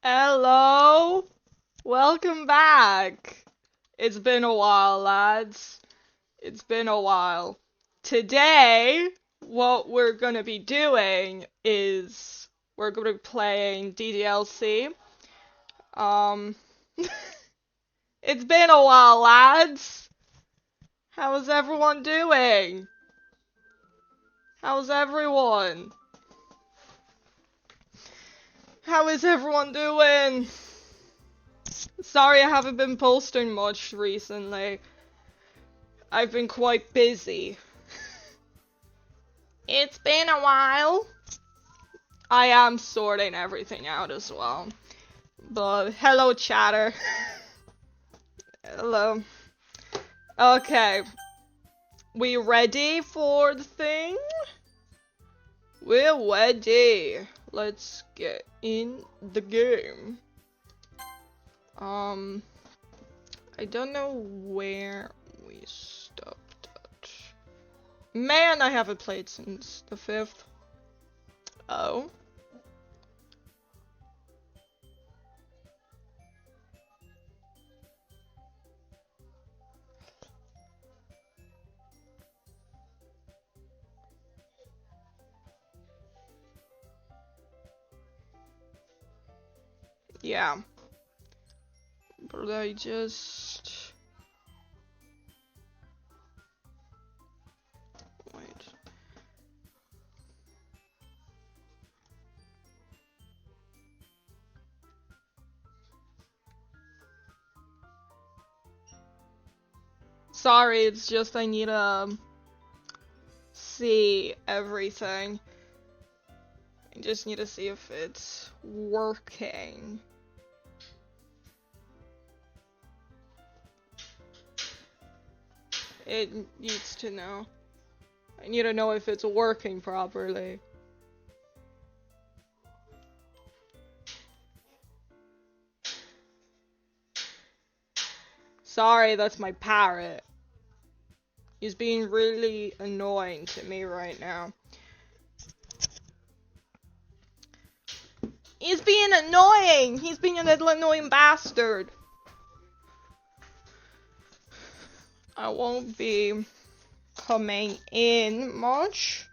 Hello! Welcome back! It's been a while, lads. It's been a while. Today, what we're gonna be doing is we're gonna be playing Ddlc. Um, it's been a while, lads. How's everyone doing? How's everyone? How is everyone doing? Sorry I haven't been posting much recently. I've been quite busy. It's been a while. I am sorting everything out as well. But hello, chatter. Hello. Okay. We ready for the thing? We're ready. Let's get in the game. I don't know where we stopped at. Man, I haven't played since the 5th. Oh. Yeah. But I just... Wait. Sorry, it's just I need to see everything. I just need to see if it's working. It needs to know. I need to know if it's working properly. Sorry, that's my parrot. He's being really annoying to me right now. He's being annoying! He's being a little annoying bastard. I won't be coming in much.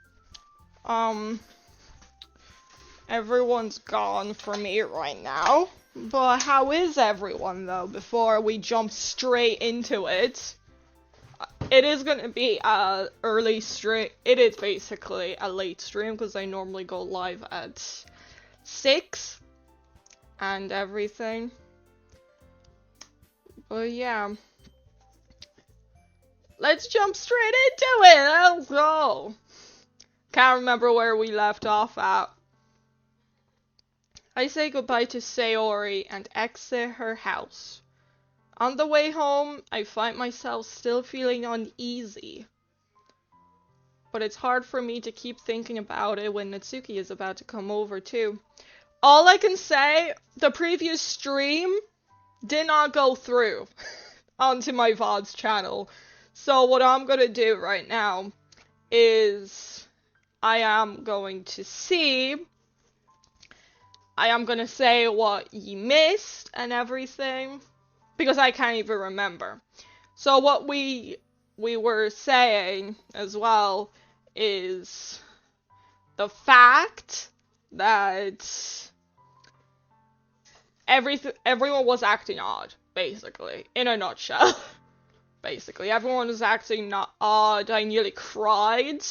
Everyone's gone for me right now. But how is everyone though, before we jump straight into it? It is gonna be a early stream. It is basically a late stream because I normally go live at 6 and everything. But yeah. Let's jump straight into it. Let's go. Can't remember where we left off at. I say goodbye to Sayori and exit her house. On the way home, I find myself still feeling uneasy. But it's hard for me to keep thinking about it when Natsuki is about to come over too. All I can say, the previous stream did not go through onto my VOD's channel. So what I'm gonna do right now is I am going to say what you missed and everything, because I can't even remember. So what we were saying as well is the fact that everyone was acting odd, basically, in a nutshell. Basically, everyone was acting not odd. I nearly cried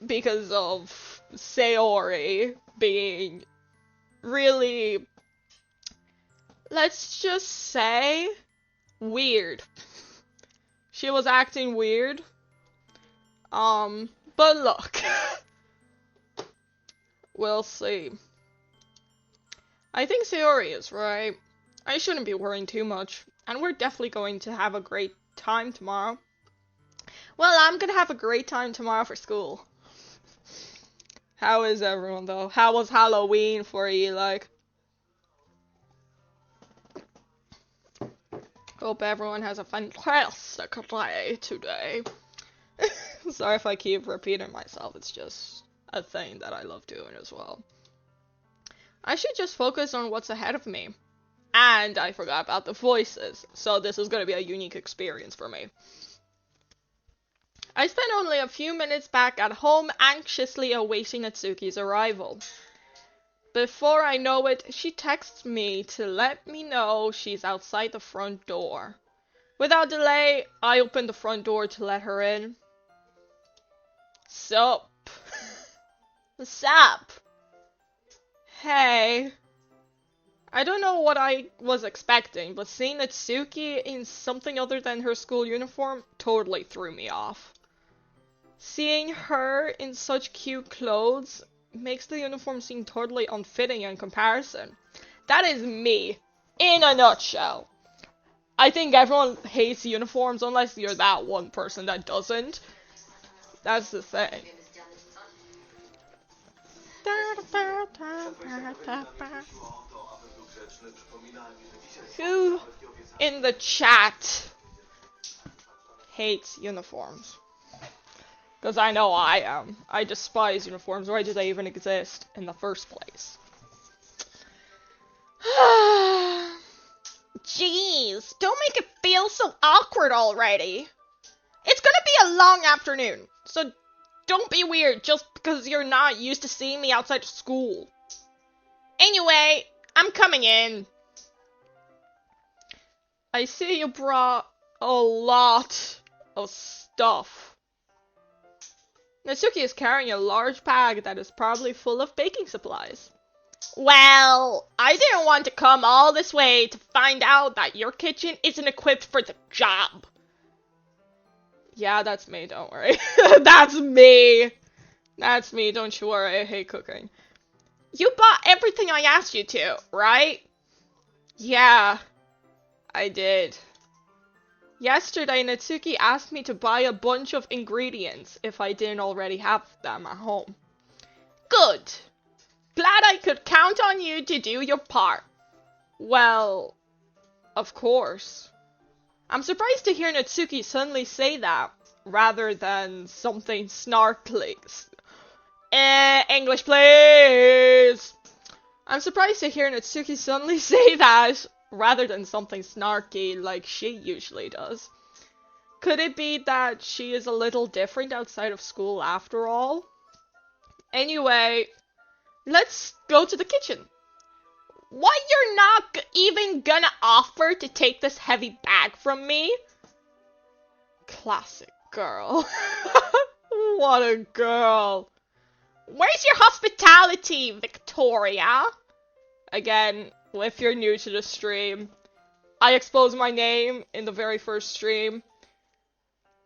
because of Sayori being really, let's just say, weird. She was acting weird. But look. We'll see. I think Sayori is right. I shouldn't be worrying too much. And we're definitely going to have a great time tomorrow. Well, I'm gonna have a great time tomorrow for school. How is everyone though? How was Halloween for you, like? Hope everyone has a fantastic day today. Sorry if I keep repeating myself, it's just a thing that I love doing as well. I should just focus on what's ahead of me. And I forgot about the voices, so this is going to be a unique experience for me. I spent only a few minutes back at home anxiously awaiting Natsuki's arrival. Before I know it, she texts me to let me know she's outside the front door. Without delay, I open the front door to let her in. Sup? What's up? Hey. I don't know what I was expecting, but seeing Natsuki in something other than her school uniform totally threw me off. Seeing her in such cute clothes makes the uniform seem totally unfitting in comparison. That is me, in a nutshell. I think everyone hates uniforms unless you're that one person that doesn't. That's the thing. Who in the chat hates uniforms? Because I know I am. I despise uniforms. Why do they even exist in the first place? Jeez, don't make it feel so awkward already. It's gonna be a long afternoon, so don't be weird just because you're not used to seeing me outside of school. Anyway, I'm coming in. I see you brought a lot of stuff. Natsuki is carrying a large bag that is probably full of baking supplies. Well, I didn't want to come all this way to find out that your kitchen isn't equipped for the job. Yeah, that's me, don't worry. That's me! That's me, don't you worry, I hate cooking. You bought everything I asked you to, right? Yeah, I did. Yesterday, Natsuki asked me to buy a bunch of ingredients if I didn't already have them at home. Good! Glad I could count on you to do your part. Well, of course. I'm surprised to hear Natsuki suddenly say that, rather than something snarkly. English, please! I'm surprised to hear Natsuki suddenly say that, rather than something snarky like she usually does. Could it be that she is a little different outside of school after all? Anyway, let's go to the kitchen. What, you're not even gonna offer to take this heavy bag from me? Classic girl. What a girl. Where's your hospitality, Victoria? Again, if you're new to the stream, I exposed my name in the very first stream.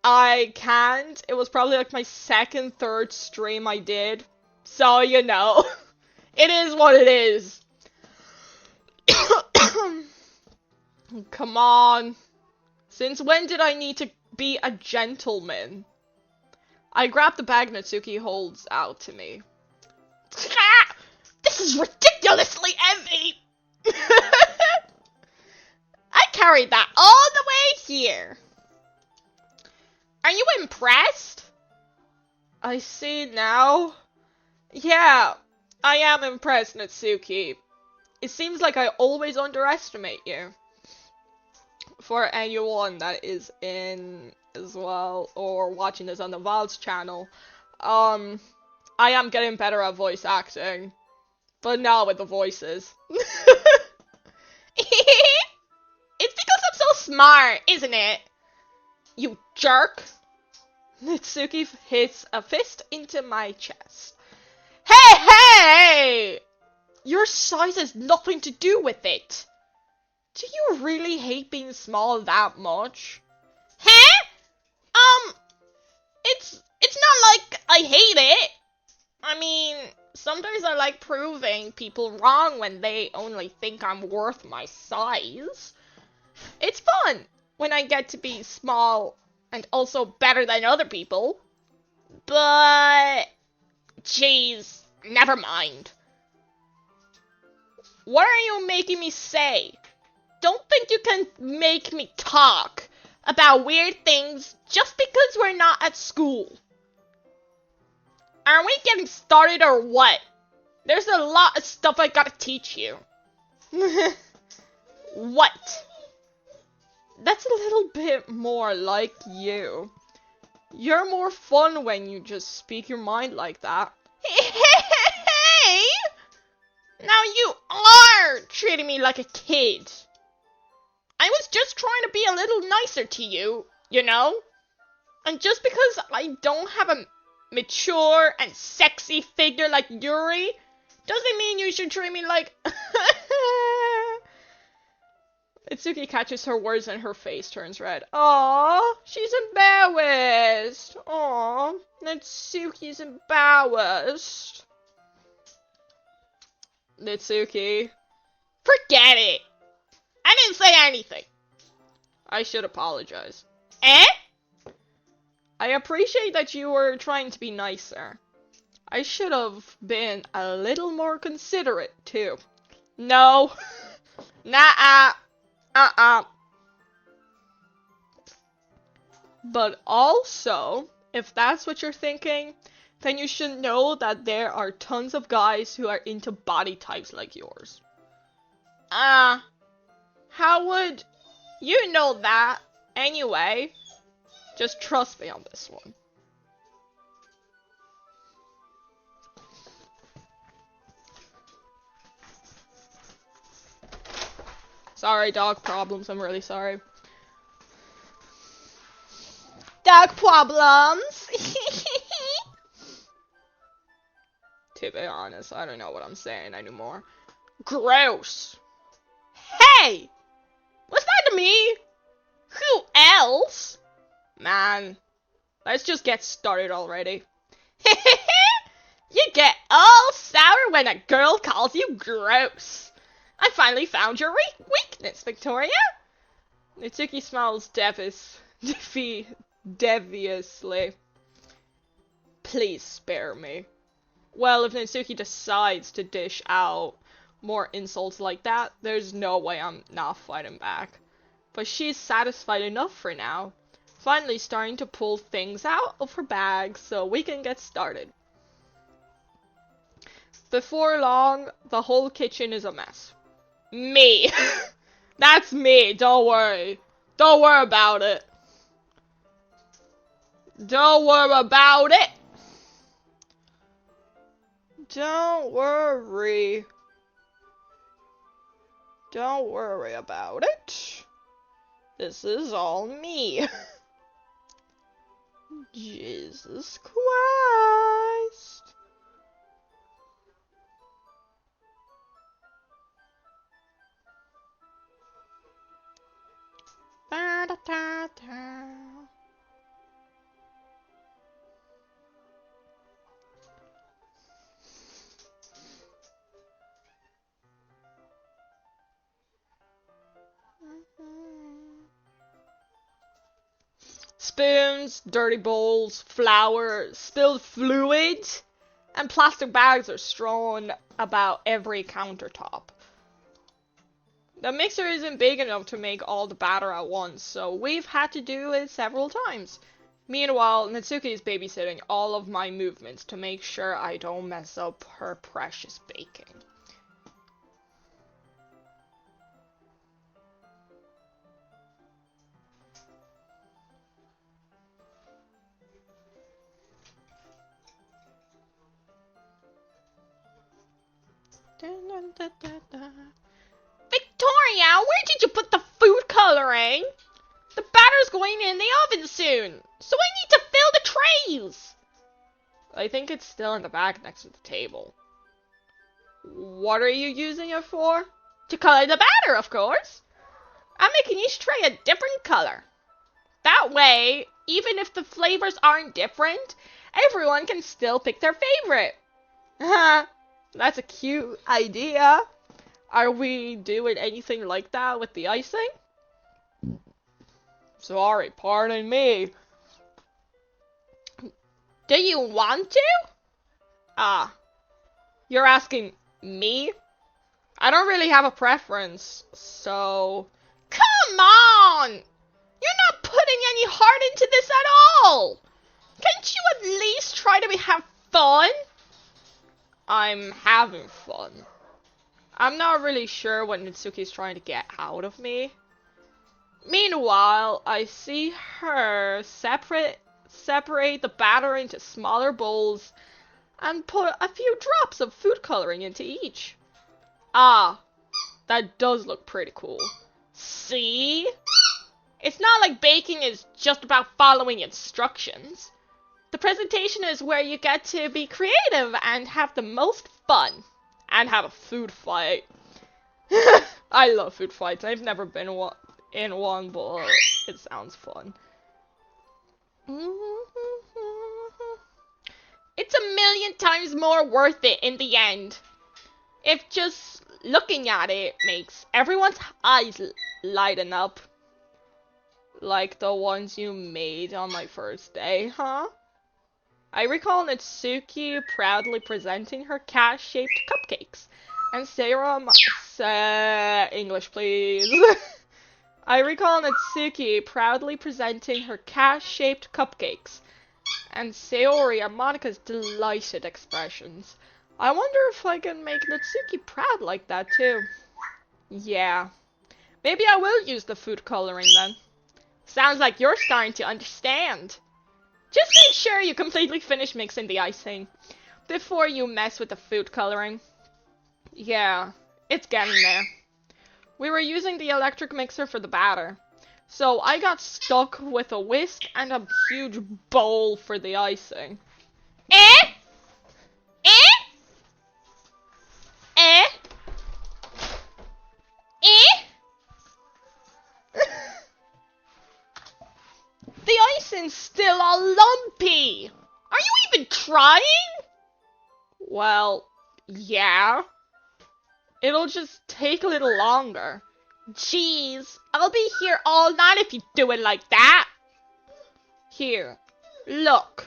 I can't. It was probably like my second, third stream I did. So, you know. It is what it is. Come on. Since when did I need to be a gentleman? I grab the bag Natsuki holds out to me. This is ridiculously heavy! I carried that all the way here. Are you impressed? I see now. Yeah, I am impressed, Natsuki. It seems like I always underestimate you. For anyone that is in as well, or watching this on the Val's channel, I am getting better at voice acting. But not with the voices. It's because I'm so smart, isn't it? You jerk. Natsuki hits a fist into my chest. Hey! Your size has nothing to do with it. Do you really hate being small that much? Huh? It's not like I hate it. I mean, sometimes I like proving people wrong when they only think I'm worth my size. It's fun when I get to be small and also better than other people. But, jeez, never mind. What are you making me say? Don't think you can make me talk about weird things just because we're not at school. Are we getting started or what? There's a lot of stuff I gotta teach you. What? That's a little bit more like you. You're more fun when you just speak your mind like that. Hey! Now you are treating me like a kid. I was just trying to be a little nicer to you, you know? And just because I don't have a mature and sexy figure like Yuri, doesn't mean you should treat me like... Itsuki catches her words and her face turns red. Aww, she's embarrassed. Aww, Natsuki's embarrassed. Natsuki. Forget it. I didn't say anything. I should apologize. Eh? I appreciate that you were trying to be nicer. I should have been a little more considerate, too. No. Nah. But also, if that's what you're thinking, then you should know that there are tons of guys who are into body types like yours. How would you know that? Anyway, just trust me on this one. Sorry, dog problems. I'm really sorry. Dog problems! To be honest, I don't know what I'm saying anymore. Gross! Hey! Was that to me? Who else? Man, let's just get started already. You get all sour when a girl calls you gross. I finally found your weakness, Victoria. Natsuki smiles deviously. Please spare me. Well, if Natsuki decides to dish out more insults like that, there's no way I'm not fighting back. But she's satisfied enough for now. Finally starting to pull things out of her bag so we can get started. Before long, the whole kitchen is a mess. Me. That's me, don't worry. Don't worry about it. Don't worry about it. Don't worry. Don't worry about it. This is all me. Jesus Christ. Da, da, da, da. Spoons, dirty bowls, flour, spilled fluid, and plastic bags are strewn about every countertop. The mixer isn't big enough to make all the batter at once, so we've had to do it several times. Meanwhile, Natsuki is babysitting all of my movements to make sure I don't mess up her precious baking. Victoria, where did you put the food coloring? The batter's going in the oven soon, so I need to fill the trays. I think it's still in the bag next to the table. What are you using it for? To color the batter, of course. I'm making each tray a different color. That way, even if the flavors aren't different, everyone can still pick their favorite. That's a cute idea. Are we doing anything like that with the icing? Sorry, pardon me. Do you want to? You're asking me? I don't really have a preference, so... Come on! You're not putting any heart into this at all! Can't you at least try to have fun? I'm having fun. I'm not really sure what Natsuki's trying to get out of me. Meanwhile, I see her separate the batter into smaller bowls and put a few drops of food coloring into each. Ah, that does look pretty cool. See? It's not like baking is just about following instructions. The presentation is where you get to be creative and have the most fun. And have a food fight. I love food fights. I've never been in one, but it sounds fun. It's a million times more worth it in the end. If just looking at it makes everyone's eyes lighten up. Like the ones you made on my first day, huh? I recall Natsuki proudly presenting her cat-shaped cupcakes, and Serum English, please. I recall Natsuki proudly presenting her cat-shaped cupcakes, and Sayori and Monika's delighted expressions. I wonder if I can make Natsuki proud like that too. Yeah. Maybe I will use the food coloring then. Sounds like you're starting to understand. Just make sure you completely finish mixing the icing before you mess with the food coloring. Yeah, it's getting there. We were using the electric mixer for the batter, so I got stuck with a whisk and a huge bowl for the icing. Eh? Eh? Eh? Eh? The icing's still all lumpy! Are you even trying? Well, yeah. It'll just take a little longer. Jeez, I'll be here all night if you do it like that. Here, look.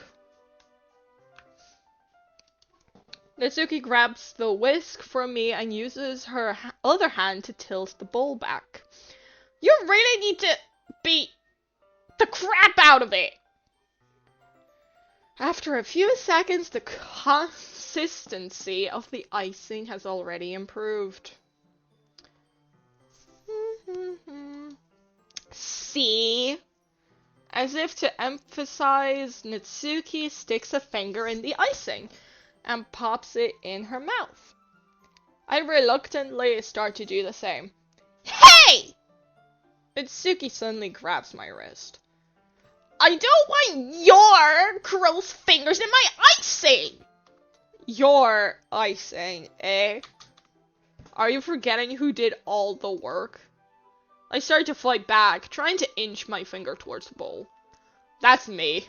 Natsuki grabs the whisk from me and uses her other hand to tilt the bowl back. You really need to beat the crap out of it! After a few seconds, the consistency of the icing has already improved. See? As if to emphasize, Natsuki sticks a finger in the icing and pops it in her mouth. I reluctantly start to do the same. Hey! Natsuki suddenly grabs my wrist. I don't want your gross fingers in my icing! Your icing, eh? Are you forgetting who did all the work? I started to fight back, trying to inch my finger towards the bowl. That's me.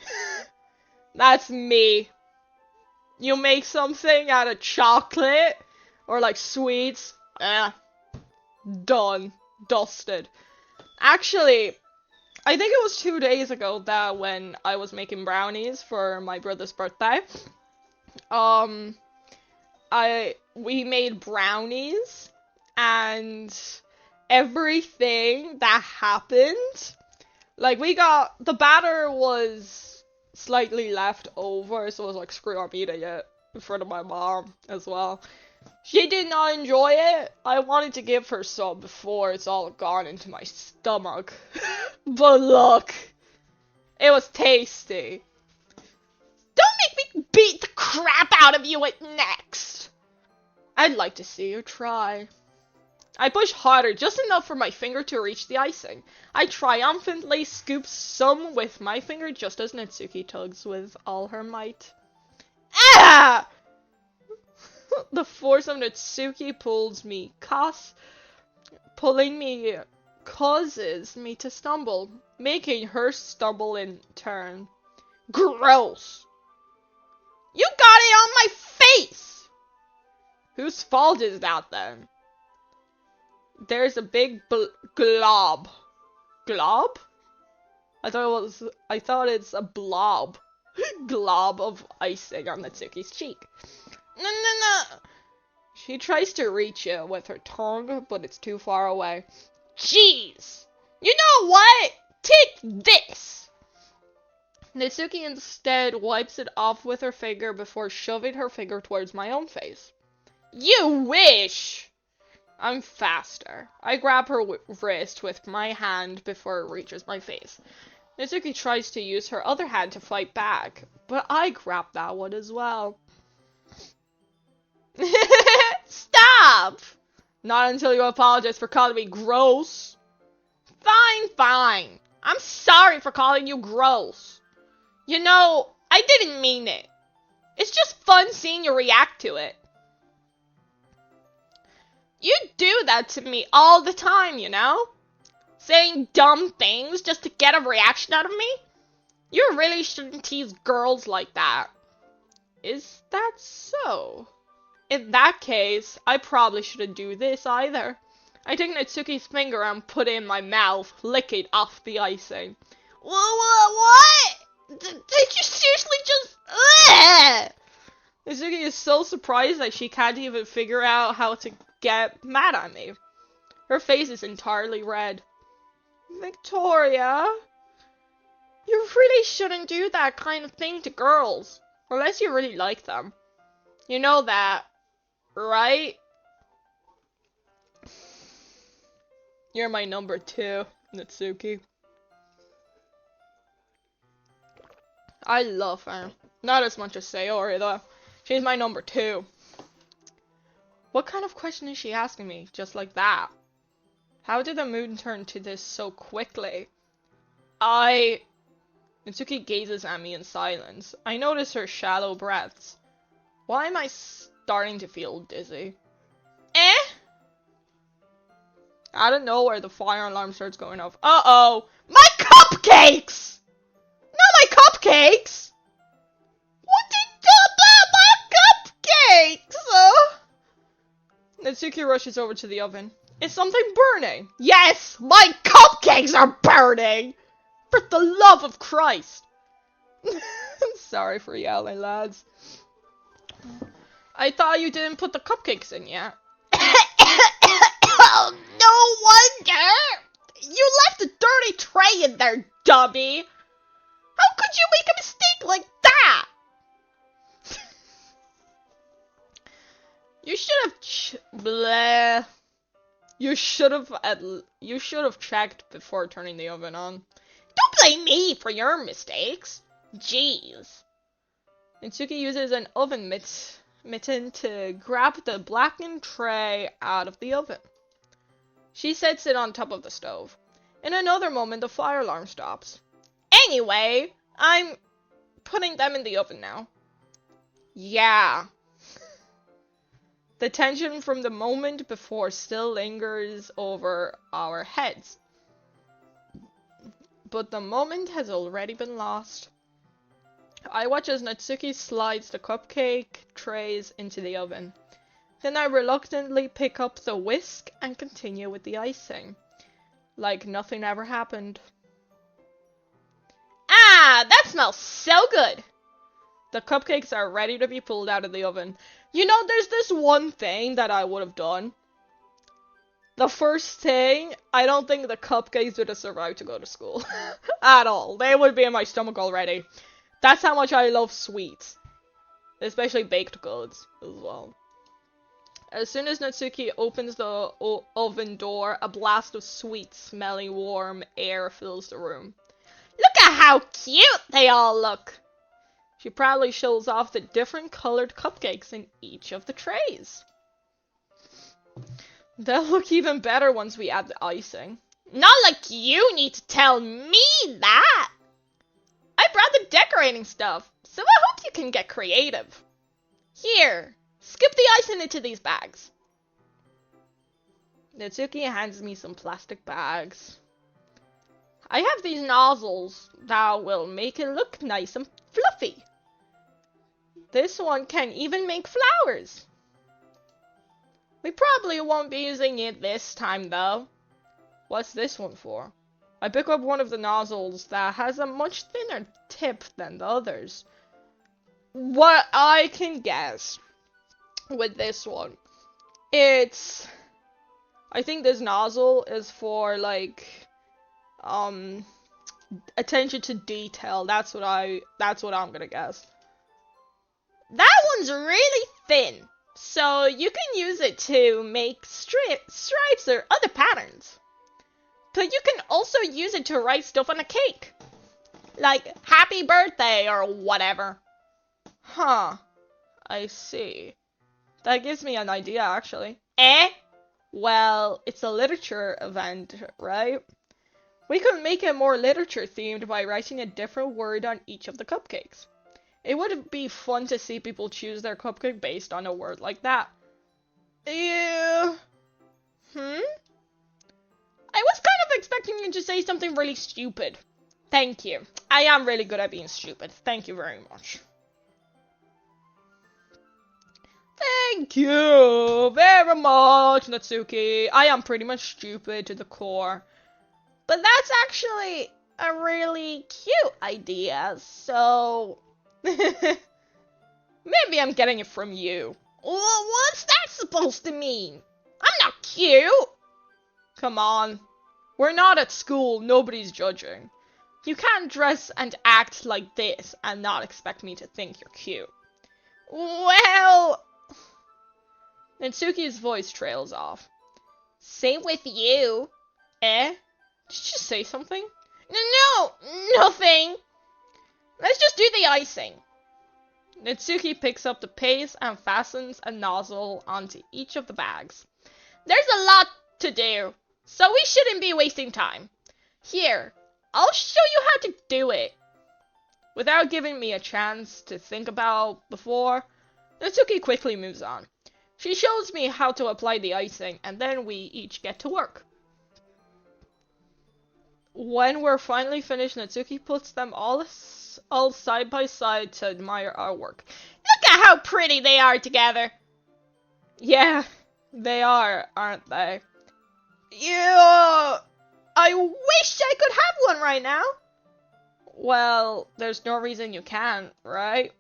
That's me. You make something out of chocolate, or like sweets, done. Dusted. Actually, I think it was 2 days ago that when I was making brownies for my brother's birthday, we made brownies, and everything that happened, like the batter was slightly left over, so I was like, screw, I'm eating it in front of my mom as well. She did not enjoy it. I wanted to give her some before it's all gone into my stomach. But look, it was tasty. Don't make me beat the crap out of you at next. I'd like to see you try. I push harder, just enough for my finger to reach the icing. I triumphantly scoop some with my finger just as Natsuki tugs with all her might. Ah! The force of Natsuki pulling me causes me to stumble, making her stumble in turn. Gross! You got it on my face! Whose fault is that then? There's a big glob. Glob? I thought it's a blob. Glob of icing on Natsuki's cheek. No. She tries to reach it with her tongue, but it's too far away. Jeez! You know what? Take this! Natsuki instead wipes it off with her finger before shoving her finger towards my own face. You wish! I'm faster. I grab her wrist with my hand before it reaches my face. Natsuki tries to use her other hand to fight back, but I grab that one as well. Stop! Not until you apologize for calling me gross. Fine, fine. I'm sorry for calling you gross. You know, I didn't mean it. It's just fun seeing you react to it. You do that to me all the time, you know? Saying dumb things just to get a reaction out of me? You really shouldn't tease girls like that. Is that so? In that case, I probably shouldn't do this either. I take Natsuki's finger and put it in my mouth, licking off the icing. What? Did you seriously just... Ugh! Natsuki is so surprised that she can't even figure out how to get mad at me. Her face is entirely red. Victoria, you really shouldn't do that kind of thing to girls, unless you really like them. You know that, right? You're my number 2, Natsuki. I love her. Not as much as Sayori, though. She's my number 2. What kind of question is she asking me, just like that? How did the mood turn to this so quickly? Natsuki gazes at me in silence. I notice her shallow breaths. Why am I starting to feel dizzy? Out of nowhere, the fire alarm starts going off. Uh-oh! My cupcakes! Not my cupcakes! What did you do about my cupcakes? Natsuki rushes over to the oven. Is something burning? Yes! My cupcakes are burning! For the love of Christ! Sorry for yelling, lads. I thought you didn't put the cupcakes in yet. Oh, no wonder! You left a dirty tray in there, dummy! How could you make a mistake like that? You should have checked before turning the oven on. Don't blame me for your mistakes. Jeez. Natsuki uses an oven mitten to grab the blackened tray out of the oven. She sets it on top of the stove. In another moment, the fire alarm stops. Anyway, I'm putting them in the oven now. Yeah. The tension from the moment before still lingers over our heads. But the moment has already been lost. I watch as Natsuki slides the cupcake trays into the oven. Then I reluctantly pick up the whisk and continue with the icing. Like nothing ever happened. Ah, that smells so good! The cupcakes are ready to be pulled out of the oven. You know, there's this one thing that I would have done. The first thing, I don't think the cupcakes would have survived to go to school. At all. They would be in my stomach already. That's how much I love sweets. Especially baked goods as well. As soon as Natsuki opens the oven door, a blast of sweet, smelling, warm air fills the room. Look at how cute they all look! She proudly shows off the different colored cupcakes in each of the trays. They'll look even better once we add the icing. Not like you need to tell me that! I brought the decorating stuff, so I hope you can get creative. Here, scoop the icing into these bags. Natsuki hands me some plastic bags. I have these nozzles that will make it look nice and fluffy. This one can even make flowers. We probably won't be using it this time though. What's this one for? I pick up one of the nozzles that has a much thinner tip than the others. What I can guess with this one, I think this nozzle is for like, attention to detail. That's what I'm gonna guess. That one's really thin, so you can use it to make stripes or other patterns. But you can also use it to write stuff on a cake. Like, happy birthday or whatever. Huh. I see. That gives me an idea, actually. Well, it's a literature event, right? We could make it more literature themed by writing a different word on each of the cupcakes. It would be fun to see people choose their cupcake based on a word like that. Yeah. I was kind of expecting you to say something really stupid. Thank you. I am really good at being stupid. Thank you very much. Thank you very much, Natsuki. I am pretty much stupid to the core. But that's actually a really cute idea, so... Maybe I'm getting it from you. Well, what's that supposed to mean? I'm not cute! Come on. We're not at school, nobody's judging. You can't dress and act like this and not expect me to think you're cute. Well... Natsuki's voice trails off. Same with you. Did you just say something? No, nothing. Let's just do the icing. Natsuki picks up the paste and fastens a nozzle onto each of the bags. There's a lot to do, so we shouldn't be wasting time. Here, I'll show you how to do it. Without giving me a chance to think about before, Natsuki quickly moves on. She shows me how to apply the icing, and then we each get to work. When we're finally finished, Natsuki puts them all side by side to admire our work. Look at how pretty they are together! Yeah, they are, aren't they? Yeah, I wish I could have one right now! Well, there's no reason you can't, right?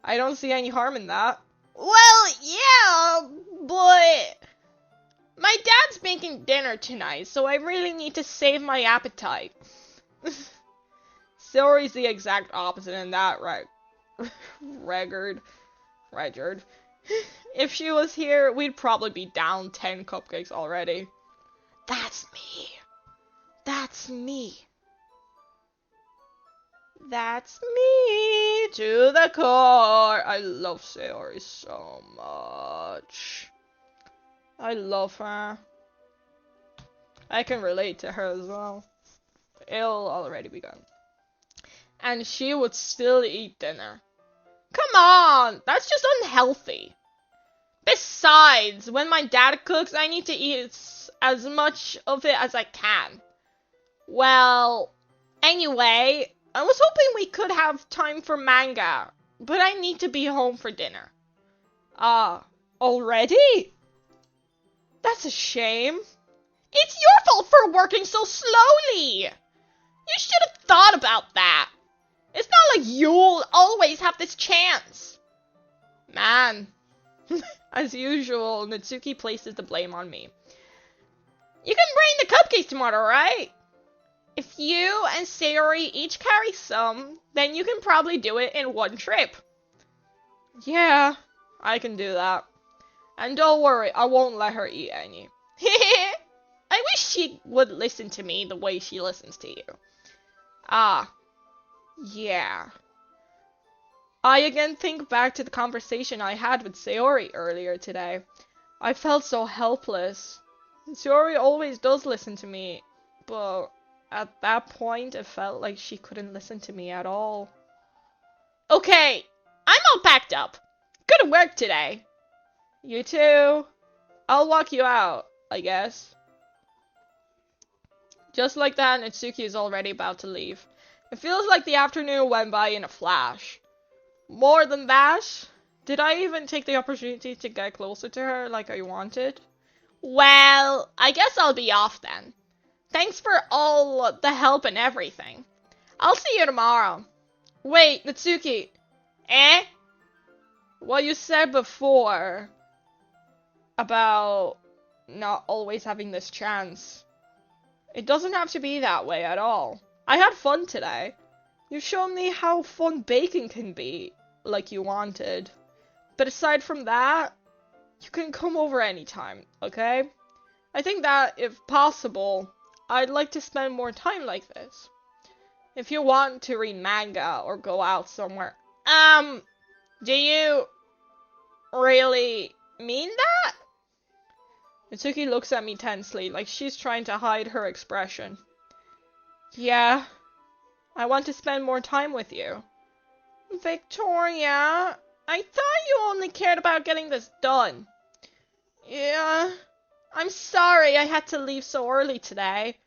I don't see any harm in that. Well, yeah, but... My dad's making dinner tonight, so I really need to save my appetite. Sayori's the exact opposite in that, right? Regard. If she was here, we'd probably be down 10 cupcakes already. That's me. That's me. That's me to the core. I love Sayori so much. I love her. I can relate to her as well. It'll already begun. And she would still eat dinner. Come on! That's just unhealthy. Besides, when my dad cooks, I need to eat as much of it as I can. Well, anyway, I was hoping we could have time for manga, but I need to be home for dinner. Already? That's a shame. It's your fault for working so slowly. You should have thought about that. It's not like you'll always have this chance. Man. As usual, Natsuki places the blame on me. You can bring the cupcakes tomorrow, right? If you and Sayori each carry some, then you can probably do it in one trip. Yeah, I can do that. And don't worry, I won't let her eat any. I wish she would listen to me the way she listens to you. Yeah. I again think back to the conversation I had with Sayori earlier today. I felt so helpless. Sayori always does listen to me, but at that point it felt like she couldn't listen to me at all. Okay, I'm all packed up. Good work today. You too. I'll walk you out, I guess. Just like that, Natsuki is already about to leave. It feels like the afternoon went by in a flash. More than that, did I even take the opportunity to get closer to her like I wanted? Well, I guess I'll be off then. Thanks for all the help and everything. I'll see you tomorrow. Wait, Natsuki. What you said before about not always having this chance. It doesn't have to be that way at all. I had fun today. You showed me how fun baking can be, like you wanted. But aside from that, you can come over anytime, okay? I think that, if possible, I'd like to spend more time like this. If you want to read manga or go out somewhere. Do you really mean that? Mitsuki looks at me tensely, like she's trying to hide her expression. Yeah, I want to spend more time with you. Victoria, I thought you only cared about getting this done. Yeah, I'm sorry I had to leave so early today.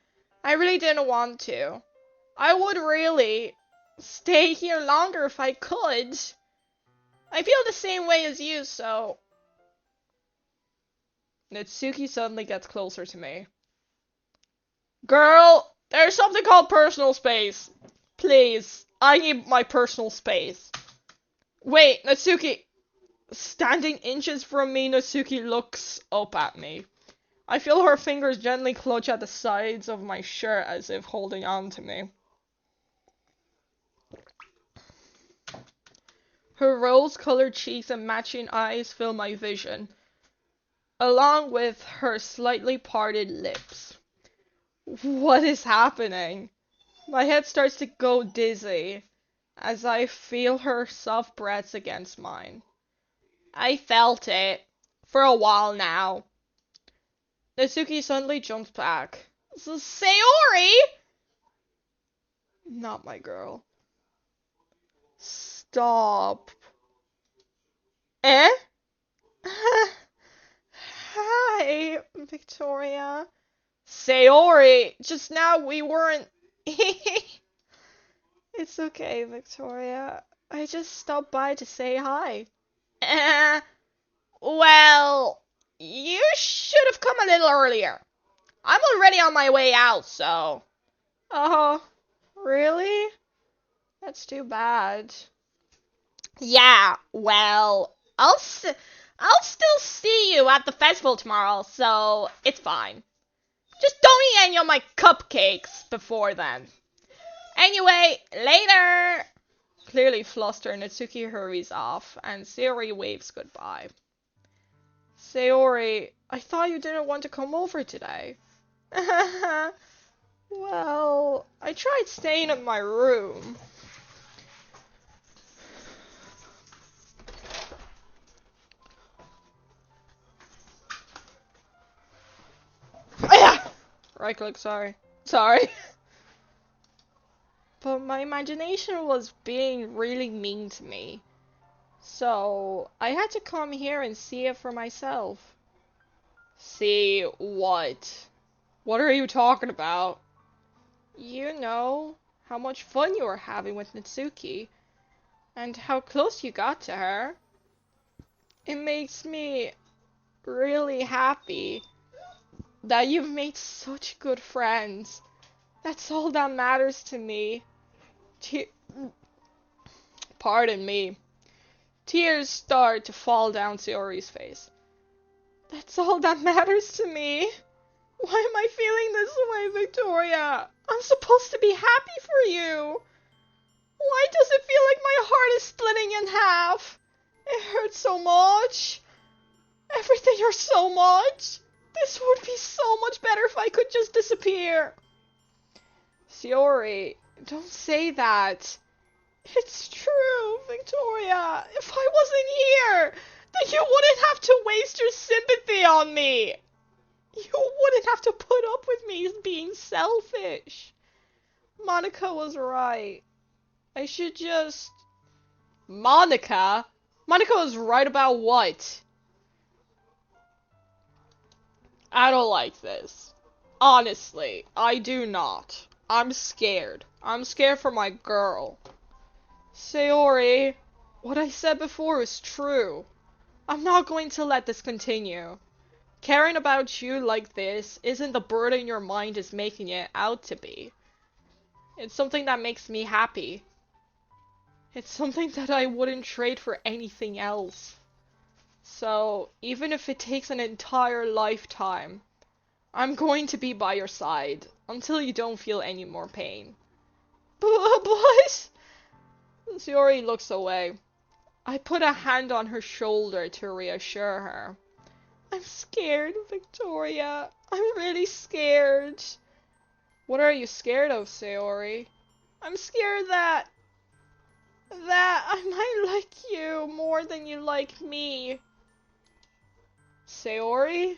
I really didn't want to. I would really stay here longer if I could. I feel the same way as you, so... Natsuki suddenly gets closer to me. Girl, there's something called personal space. Please, I need my personal space. Wait, Natsuki. Standing inches from me, Natsuki looks up at me. I feel her fingers gently clutch at the sides of my shirt as if holding on to me. Her rose-colored cheeks and matching eyes fill my vision, along with her slightly parted lips. What is happening? My head starts to go dizzy as I feel her soft breaths against mine. I felt it for a while now. Natsuki suddenly jumps back. Sayori! Not my girl. Stop. Eh? Hi, Victoria. Sayori, just now we weren't... It's okay, Victoria. I just stopped by to say hi. Well, you should have come a little earlier. I'm already on my way out, so... Oh, really? That's too bad. Yeah, well, I'll still see you at the festival tomorrow, so it's fine. Just don't eat any of my cupcakes before then. Anyway, later! Clearly flustered, Natsuki hurries off, and Sayori waves goodbye. Sayori, I thought you didn't want to come over today. Well, I tried staying in my room. Right click, sorry. But my imagination was being really mean to me. So, I had to come here and see it for myself. See what? What are you talking about? You know, how much fun you were having with Natsuki, and how close you got to her. It makes me really happy that you've made such good friends. That's all that matters to me. Pardon me. Tears start to fall down Sayori's face. That's all that matters to me. Why am I feeling this way, Victoria? I'm supposed to be happy for you. Why does it feel like my heart is splitting in half? It hurts so much. Everything hurts so much. This would be so much better if I could just disappear. Sayori, don't say that. It's true, Victoria. If I wasn't here, then you wouldn't have to waste your sympathy on me. You wouldn't have to put up with me being selfish. Monica was right. I should just... Monica? Monica was right about what? I don't like this. Honestly, I do not. I'm scared. I'm scared for my girl. Sayori, what I said before is true. I'm not going to let this continue. Caring about you like this isn't the burden your mind is making it out to be. It's something that makes me happy. It's something that I wouldn't trade for anything else. So, even if it takes an entire lifetime, I'm going to be by your side until you don't feel any more pain. But Sayori looks away. I put a hand on her shoulder to reassure her. I'm scared, Victoria. I'm really scared. What are you scared of, Sayori? I'm scared that I might like you more than you like me. Sayori?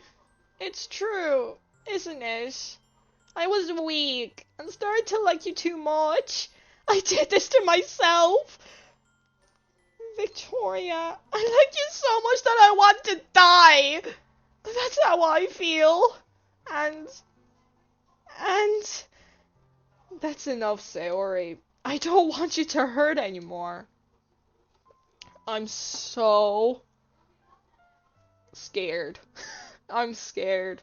It's true, isn't it? I was weak and started to like you too much. I did this to myself. Victoria, I like you so much that I want to die. That's how I feel. And that's enough, Sayori. I don't want you to hurt anymore. I'm so scared. I'm scared.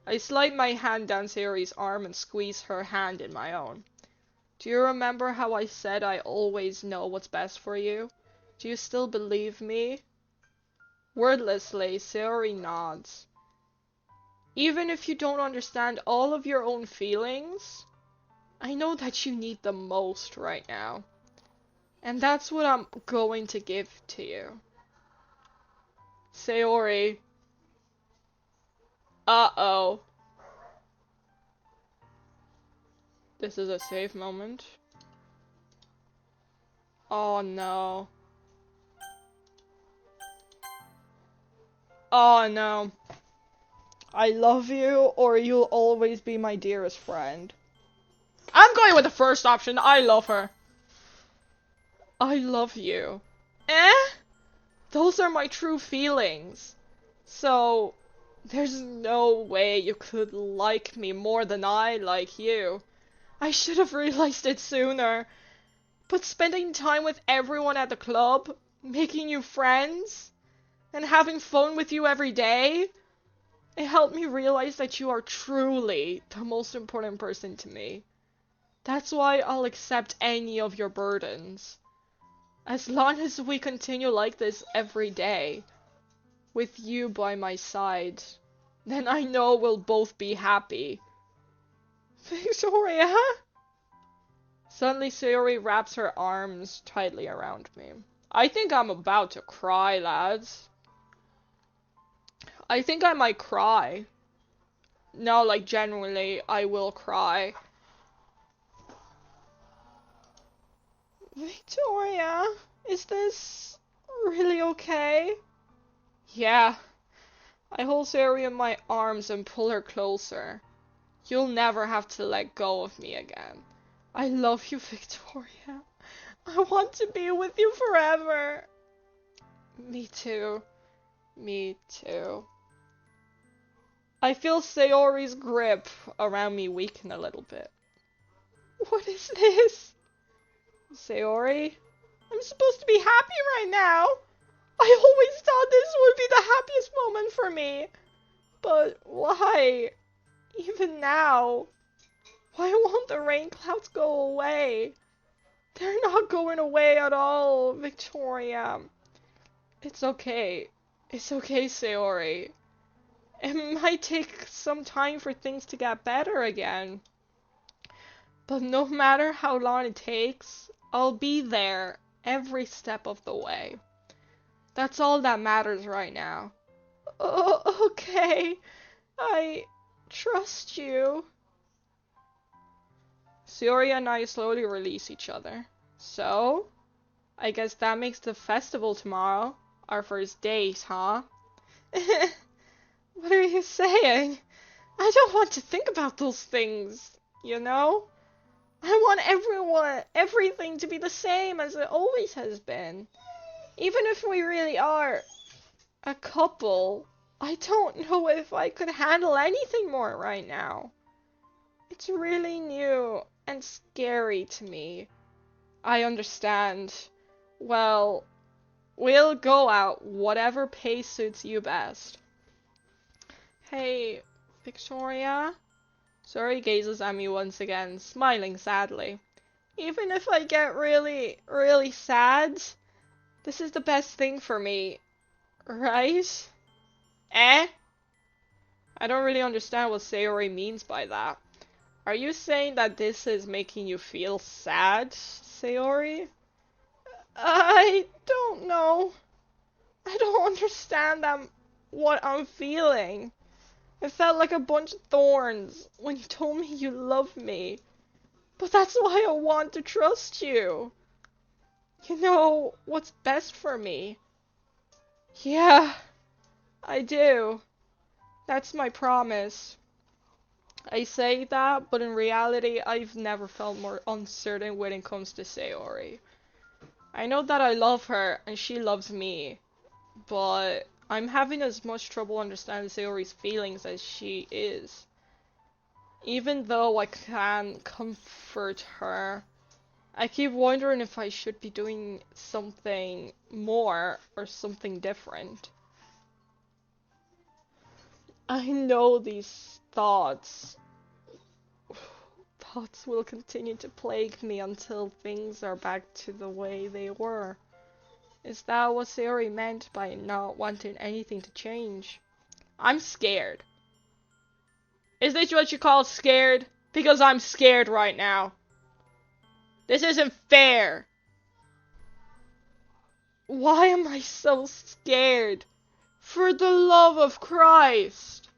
I slide my hand down Sayori's arm and squeeze her hand in my own. Do you remember how I said I always know what's best for you? Do you still believe me? Wordlessly, Sayori nods. Even if you don't understand all of your own feelings, I know that you need them most right now. And that's what I'm going to give to you. Sayori. Uh-oh. This is a safe moment. Oh no. Oh no. I love you, or you'll always be my dearest friend. I'm going with the first option. I love her. I love you. Eh? Those are my true feelings. So, there's no way you could like me more than I like you. I should have realized it sooner. But spending time with everyone at the club, making you friends, and having fun with you every day, it helped me realize that you are truly the most important person to me. That's why I'll accept any of your burdens. As long as we continue like this every day, with you by my side, then I know we'll both be happy. Victoria? Suddenly Sayori wraps her arms tightly around me. I think I'm about to cry, lads. I think I might cry. No, like genuinely, I will cry. Victoria, is this really okay? Yeah. I hold Sayori in my arms and pull her closer. You'll never have to let go of me again. I love you, Victoria. I want to be with you forever. Me too. Me too. I feel Sayori's grip around me weaken a little bit. What is this? Sayori? I'm supposed to be happy right now. I always thought this would be the happiest moment for me. But why? Even now? Why won't the rain clouds go away? They're not going away at all, Victoria. It's okay. It's okay, Sayori. It might take some time for things to get better again. But no matter how long it takes, I'll be there every step of the way. That's all that matters right now. Oh, okay. I trust you. Sayori and I slowly release each other. So, I guess that makes the festival tomorrow our first date, huh? What are you saying? I don't want to think about those things, you know? I want everything to be the same as it always has been. Even if we really are a couple, I don't know if I could handle anything more right now. It's really new and scary to me. I understand. Well, we'll go out whatever pace suits you best. Hey, Victoria? Sayori gazes at me once again, smiling sadly. Even if I get really, really sad, this is the best thing for me, right? Eh? I don't really understand what Sayori means by that. Are you saying that this is making you feel sad, Sayori? I don't know. I don't understand what I'm feeling. I felt like a bunch of thorns when you told me you love me. But that's why I want to trust you. You know what's best for me. Yeah, I do. That's my promise. I say that, but in reality, I've never felt more uncertain when it comes to Sayori. I know that I love her, and she loves me, but I'm having as much trouble understanding Sayori's feelings as she is. Even though I can comfort her, I keep wondering if I should be doing something more or something different. I know these thoughts will continue to plague me until things are back to the way they were. Is that what Sayori meant by not wanting anything to change? I'm scared. Is this what you call scared? Because I'm scared right now. This isn't fair. Why am I so scared? For the love of Christ.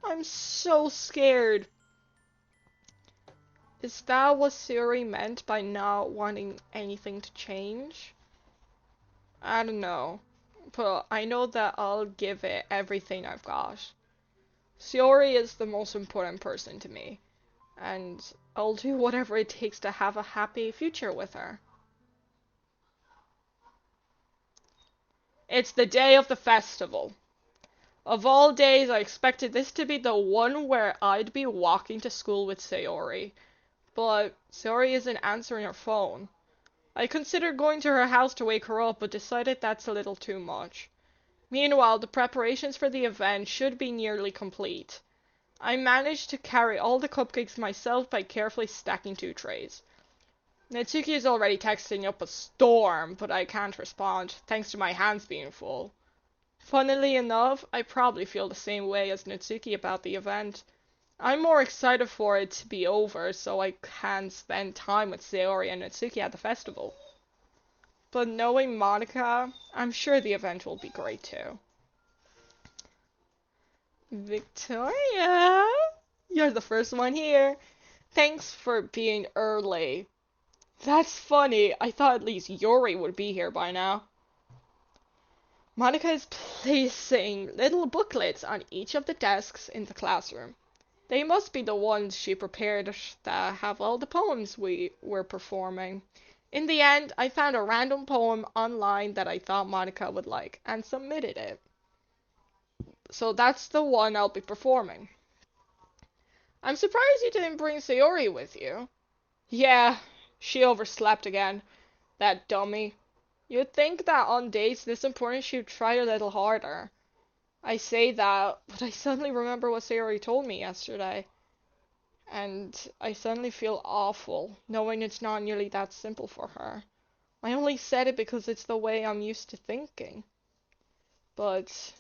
I'm so scared. Is that what Sayori meant by not wanting anything to change? I don't know. But I know that I'll give it everything I've got. Sayori is the most important person to me. And I'll do whatever it takes to have a happy future with her. It's the day of the festival. Of all days, I expected this to be the one where I'd be walking to school with Sayori. But Sayori isn't answering her phone. I considered going to her house to wake her up, but decided that's a little too much. Meanwhile, the preparations for the event should be nearly complete. I managed to carry all the cupcakes myself by carefully stacking 2 trays. Natsuki is already texting up a storm, but I can't respond, thanks to my hands being full. Funnily enough, I probably feel the same way as Natsuki about the event. I'm more excited for it to be over so I can spend time with Sayori and Natsuki at the festival. But knowing Monica, I'm sure the event will be great too. Victoria, you're the first one here. Thanks for being early. That's funny. I thought at least Yuri would be here by now. Monica is placing little booklets on each of the desks in the classroom. They must be the ones she prepared that have all the poems we were performing. In the end, I found a random poem online that I thought Monica would like, and submitted it. So that's the one I'll be performing. I'm surprised you didn't bring Sayori with you. Yeah, she overslept again. That dummy. You'd think that on dates this important she'd try a little harder. I say that, but I suddenly remember what Sayori told me yesterday. And I suddenly feel awful, knowing it's not nearly that simple for her. I only said it because it's the way I'm used to thinking. But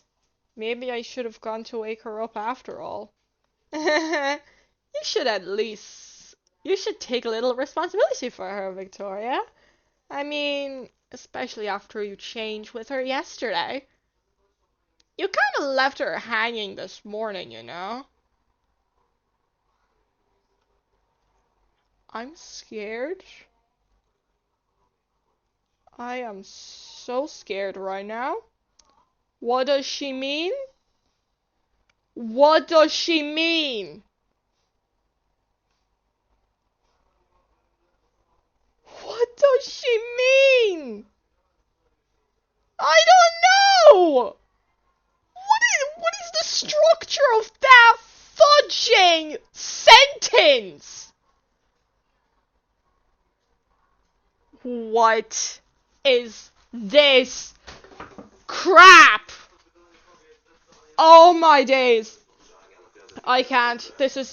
maybe I should have gone to wake her up after all. You should take a little responsibility for her, Victoria. I mean, especially after you changed with her yesterday. You kind of left her hanging this morning, you know? I'm scared. I am so scared right now. What does she mean? What does she mean? What does she mean? I don't know! What is the structure of that fudging sentence? What is this crap? Oh my days. I can't. This is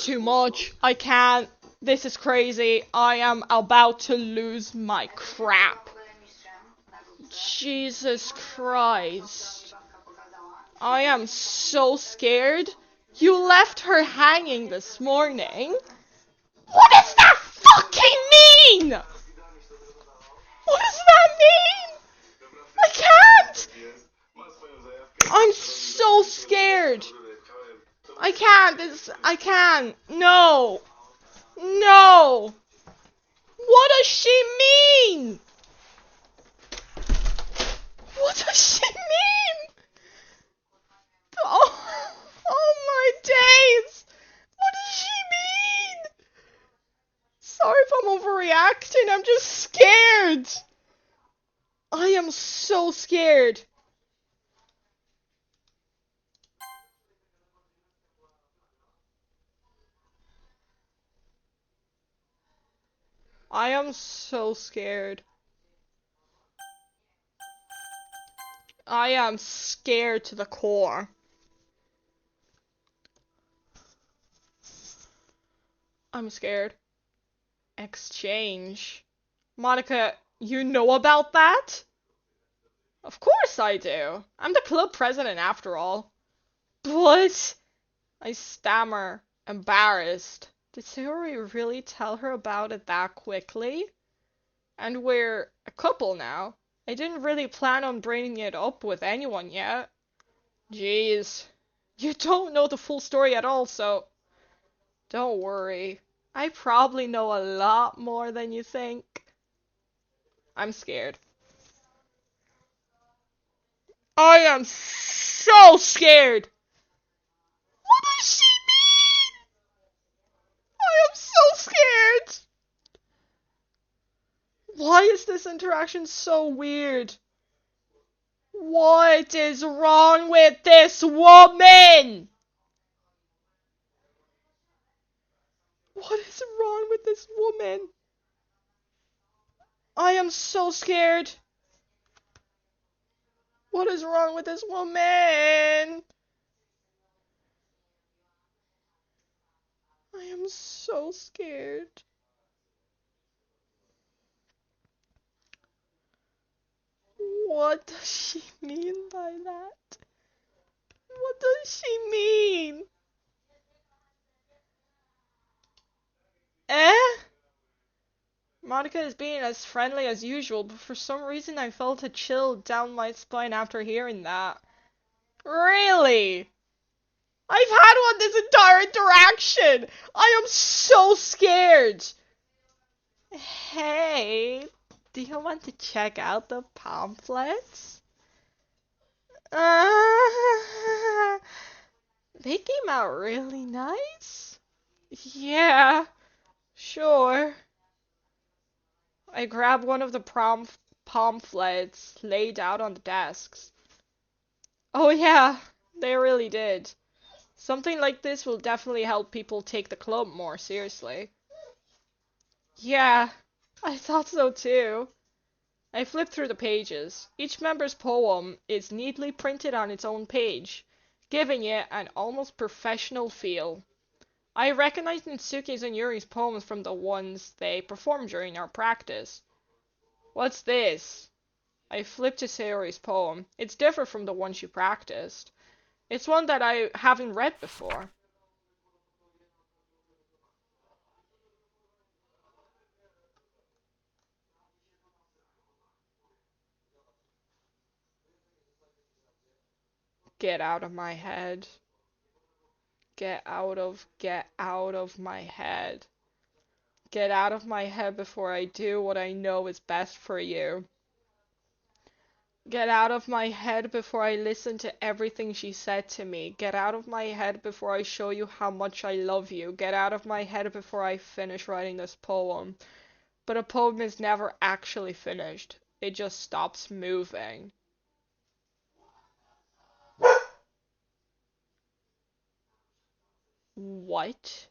too much. I can't. This is crazy. I am about to lose my crap. Jesus Christ. I am so scared. You left her hanging this morning. What does that fucking mean? What does that mean? I can't! I'm so scared. I can't. No. No. What does she mean? What does she mean? Oh my days. What does she mean? Sorry if I'm overreacting. I'm just scared. I am so scared. I am so scared. I am scared to the core. I'm scared. Exchange. Monica, you know about that? Of course I do. I'm the club president after all. What? I stammer, embarrassed. Did Sayori really tell her about it that quickly? And we're a couple now. I didn't really plan on bringing it up with anyone yet. Jeez. You don't know the full story at all, so... Don't worry. I probably know a lot more than you think. I'm scared. I am so scared! What does she mean? I am so scared! Why is this interaction so weird? What is wrong with this woman? What is wrong with this woman? I am so scared. What is wrong with this woman? I am so scared. What does she mean by that? What does she mean? Monica is being as friendly as usual, but for some reason I felt a chill down my spine after hearing that. Really? I've had one this entire interaction! I am so scared! Hey, do you want to check out the pamphlets? They came out really nice. Yeah, sure. I grabbed one of the pamphlets laid out on the desks. Oh yeah, they really did. Something like this will definitely help people take the club more seriously. Yeah, I thought so too. I flipped through the pages. Each member's poem is neatly printed on its own page, giving it an almost professional feel. I recognized Natsuki's and Yuri's poems from the ones they performed during our practice. What's this? I flipped to Sayori's poem. It's different from the one she practiced. It's one that I haven't read before. Get out of my head. Get out of my head. Get out of my head before I do what I know is best for you. Get out of my head before I listen to everything she said to me. Get out of my head before I show you how much I love you. Get out of my head before I finish writing this poem. But a poem is never actually finished. It just stops moving. What?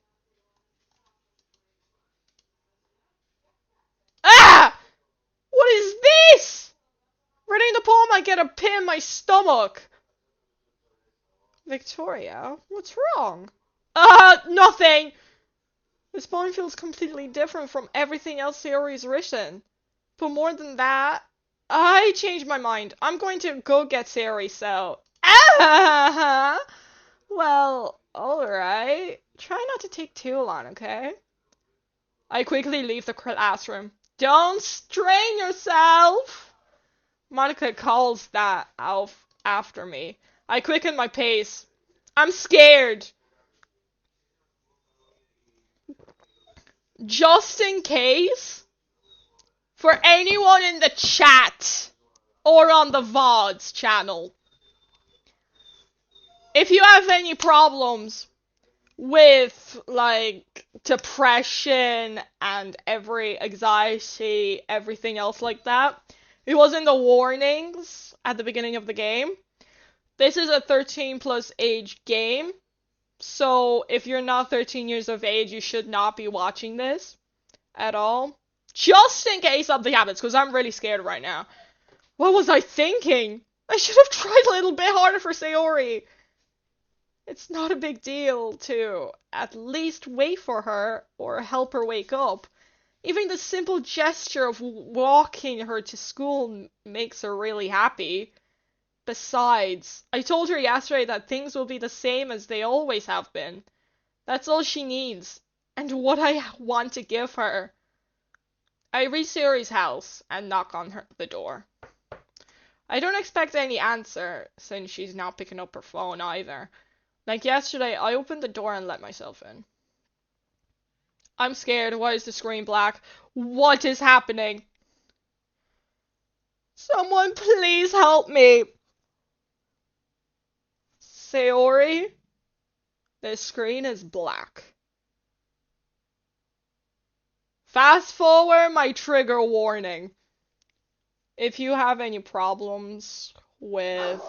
Ah! What is this? Reading the poem, I get a pin in my stomach. Victoria, what's wrong? Nothing! This poem feels completely different from everything else Sayori's written. But more than that, I changed my mind. I'm going to go get Sayori, so... Well, Alright. Try not to take too long, okay? I quickly leave the classroom. Don't strain yourself! Monica calls that out after me. I quicken my pace. I'm scared. Just in case, for anyone in the chat or on the VODs channel, if you have any problems with, like, depression and anxiety, everything else like that, it was in the warnings at the beginning of the game. This is a 13 plus age game, so if you're not 13 years of age, you should not be watching this at all. Just in case something happens, because I'm really scared right now. What was I thinking? I should have tried a little bit harder for Sayori. It's not a big deal to at least wait for her or help her wake up. Even the simple gesture of walking her to school makes her really happy. Besides, I told her yesterday that things will be the same as they always have been. That's all she needs, and what I want to give her. I reach Sayori's house and knock on the door. I don't expect any answer, since she's not picking up her phone either. Like yesterday, I opened the door and let myself in. I'm scared. Why is the screen black? What is happening? Someone please help me. Sayori? The screen is black. Fast forward my trigger warning. If you have any problems with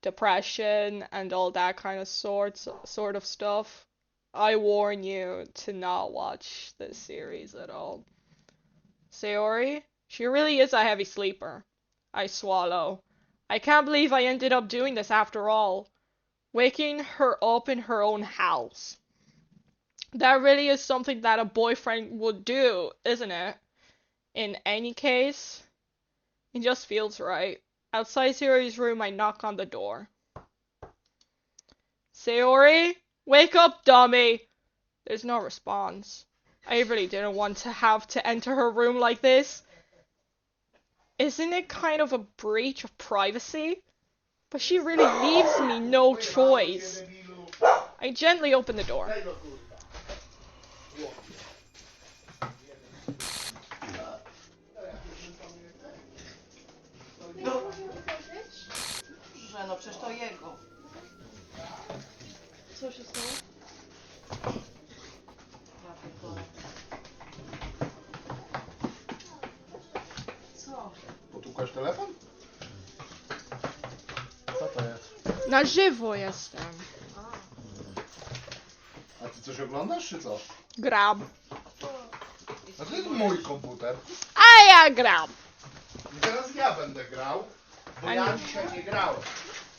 depression and all that kind of sort of stuff, I warn you to not watch this series at all. Sayori? She really is a heavy sleeper. I swallow. I can't believe I ended up doing this after all. Waking her up in her own house. That really is something that a boyfriend would do, isn't it? In any case, it just feels right. Outside Sayori's room, I knock on the door. Sayori? Wake up, dummy! There's no response. I really didn't want to have to enter her room like this. Isn't it kind of a breach of privacy? But she really leaves me no choice. I gently open the door. No przecież to jego. Co się stało? Co? Potukasz telefon? Co to jest? Na żywo jestem. A ty coś oglądasz, czy co? Gram. No to jest mój komputer. A ja gram. I teraz ja będę grał, bo ja dzisiaj nie grałem.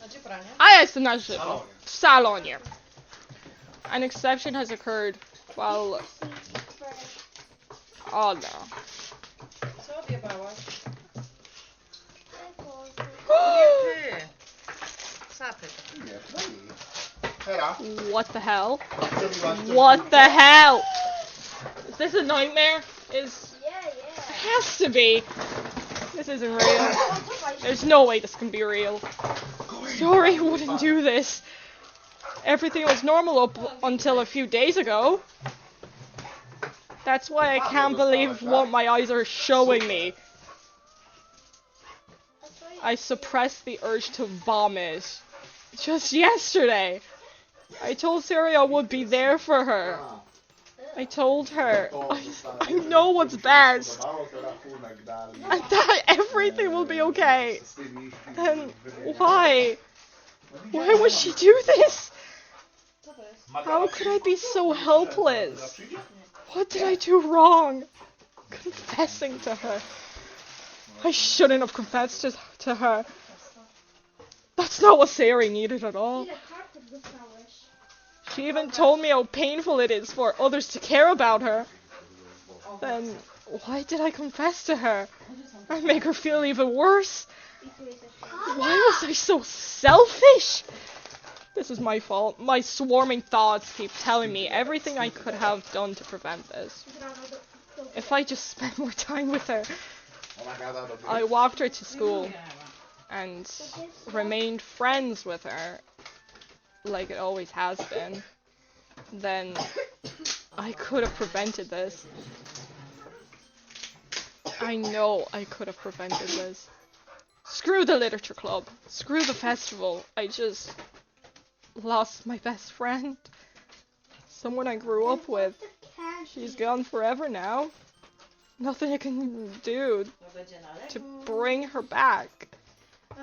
A gdzie pranie? A ja jestem na żywo. W salonie. An exception has occurred while... Oh no. Co odjebałaś? Ty. Ty! Sapy. Nie, to nie. Hera, What the hell? zrobiłaś coś What the hell? Is this a nightmare? Yeah. It has to be. This isn't real. There's no way this can be real. Sorry, I wouldn't do this. Everything was normal up until a few days ago. That's why I can't believe what my eyes are showing me. I suppressed the urge to vomit. Just yesterday. I told Siri I would be there for her. I told her, I know what's best, and that everything will be okay. Then why? Why would she do this? How could I be so helpless? What did I do wrong? Confessing to her. I shouldn't have confessed to her. That's not what Sari needed at all. She even told me how painful it is for others to care about her. Then why did I confess to her? I'd make her feel even worse. Why was I so selfish? This is my fault. My swarming thoughts keep telling me everything I could have done to prevent this. If I just spent more time with her. I walked her to school and remained friends with her, like it always has been, then I could have prevented this. I know I could have prevented this. Screw the literature club. Screw the festival. I just lost my best friend. Someone I grew up with. She's gone forever now. Nothing I can do to bring her back.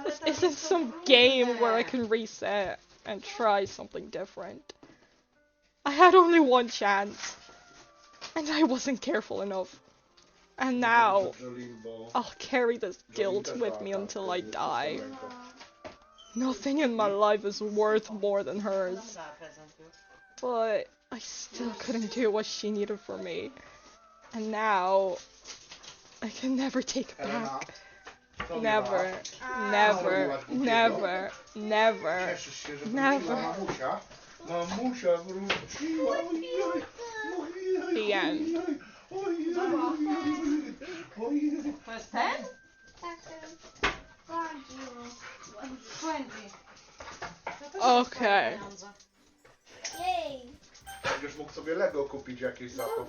This isn't some game where I can reset and try something different. I had only one chance, and I wasn't careful enough. And now, I'll carry this guilt with me until I die. Nothing in my life is worth more than hers. But I still couldn't do what she needed for me. And now, I can never take it back. Never, never, never, never, never. The end. To jest ten? Okay. Jej. Będziesz mógł sobie Lego kupić jakieś za to.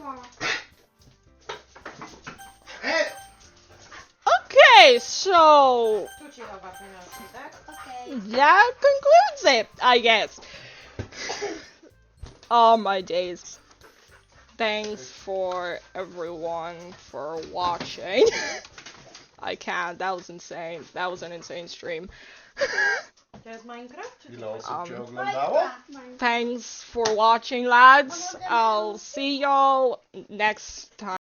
Okay, so Tu ci chowa pieniążki, tak? Okay. that concludes it, I guess. All my days. Thanks for everyone for watching. I can't, that was insane. That was an insane stream. To jest Minecraft? Czy Ile to osób cię Um, oglądało? Thanks for watching, lads. I'll see y'all next time.